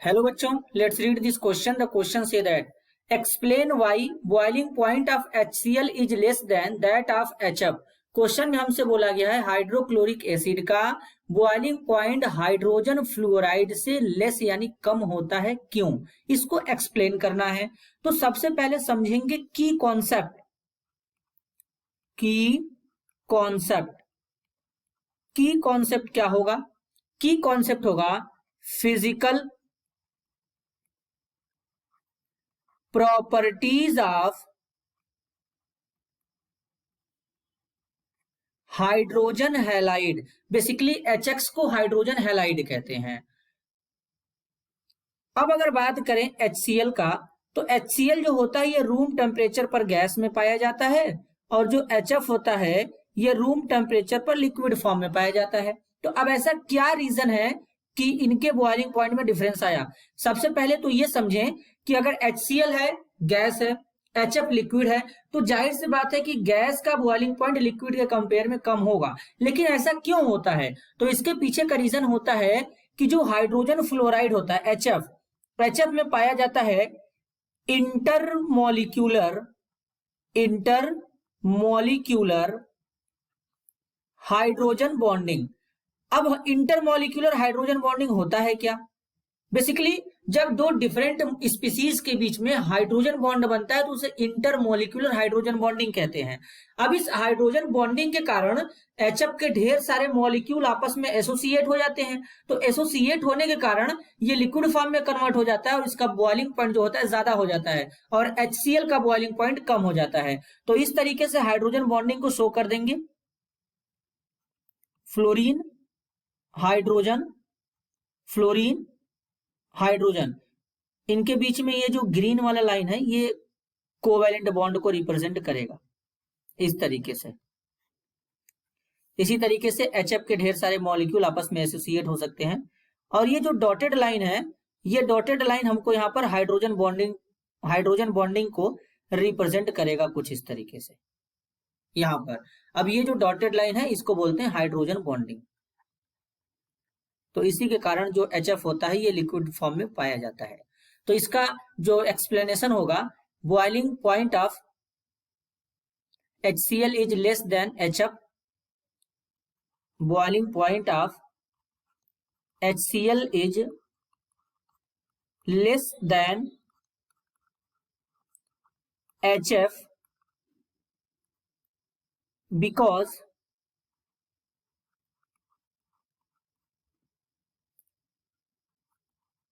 Hello बच्चों, let's read this question. The question say that explain why boiling point of HCl is less than that of HF. Question में हमसे बोला गया है hydrochloric acid का boiling point hydrogen fluoride से less यानी कम होता है, क्यों? इसको एक्सप्लेन करना है. तो सबसे पहले समझेंगे की कॉन्सेप्ट. की कॉन्सेप्ट क्या होगा? की कॉन्सेप्ट होगा physical properties of hydrogen halide. Basically HX को हाइड्रोजन हैलाइड कहते हैं. अब अगर बात करें HCl का, तो HCl जो होता है ये रूम टेम्परेचर पर गैस में पाया जाता है और जो HF होता है ये रूम टेम्परेचर पर लिक्विड फॉर्म में पाया जाता है. तो अब ऐसा क्या रीजन है कि इनके बॉइलिंग पॉइंट में डिफरेंस आया? सबसे पहले तो ये समझें कि अगर HCl है गैस है, HF लिक्विड है, तो जाहिर सी बात है कि गैस का बॉइलिंग पॉइंट लिक्विड के कंपेयर में कम होगा. लेकिन ऐसा क्यों होता है? तो इसके पीछे का रीजन होता है कि जो हाइड्रोजन फ्लोराइड होता है HF में पाया जाता है इंटरमोलिक्यूलर हाइड्रोजन बॉन्डिंग. अब इंटरमोलिक्यूलर हाइड्रोजन बॉन्डिंग होता है क्या? बेसिकली जब दो डिफरेंट स्पीसीज के बीच में हाइड्रोजन बॉन्ड बनता है तो उसे इंटरमोलिक्यूलर हाइड्रोजन बॉन्डिंग कहते हैं. अब इस हाइड्रोजन बॉन्डिंग के कारण HF के ढेर सारे मॉलिक्यूल आपस में एसोसिएट हो जाते हैं. तो एसोसिएट होने के कारण ये लिक्विड फॉर्म में कन्वर्ट हो जाता है और इसका बॉइलिंग पॉइंट जो होता है ज्यादा हो जाता है और HCl का बॉइलिंग पॉइंट कम हो जाता है. तो इस तरीके से हाइड्रोजन बॉन्डिंग को शो कर देंगे. फ्लोरीन हाइड्रोजन, इनके बीच में ये जो ग्रीन वाला लाइन है ये कोवैलेंट बॉन्ड को रिप्रेजेंट करेगा इस तरीके से. इसी तरीके से HF के ढेर सारे मॉलिक्यूल आपस में एसोसिएट हो सकते हैं. और ये जो डॉटेड लाइन है, ये डॉटेड लाइन हमको यहाँ पर हाइड्रोजन बॉन्डिंग को रिप्रेजेंट करेगा कुछ इस तरीके से यहाँ पर. अब ये जो डॉटेड लाइन है इसको बोलते हैं हाइड्रोजन बॉन्डिंग. तो इसी के कारण जो HF होता है ये लिक्विड फॉर्म में पाया जाता है. तो इसका जो एक्सप्लेनेशन होगा, boiling point of HCl is less than HF. Boiling point of HCl is less than HF because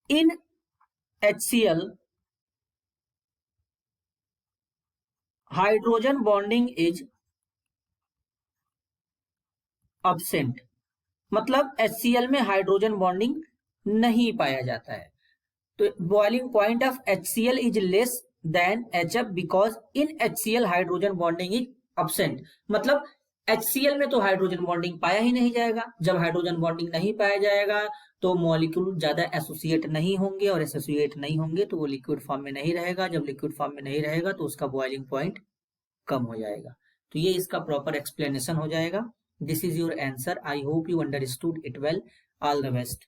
in HCl hydrogen bonding is absent. मतलब HCl में हाइड्रोजन बॉन्डिंग नहीं पाया जाता है. तो boiling point of HCl is less than HF because in HCl hydrogen bonding is absent. मतलब HCl में तो हाइड्रोजन बॉन्डिंग पाया ही नहीं जाएगा. जब हाइड्रोजन बॉन्डिंग नहीं पाया जाएगा तो मॉलिक्यूल ज्यादा एसोसिएट नहीं होंगे और एसोसिएट नहीं होंगे तो वो लिक्विड फॉर्म में नहीं रहेगा. जब लिक्विड फॉर्म में नहीं रहेगा तो उसका बॉइलिंग पॉइंट कम हो जाएगा. तो ये इसका प्रॉपर एक्सप्लेनेशन हो जाएगा. This is your answer. I hope you understood it well. All the best.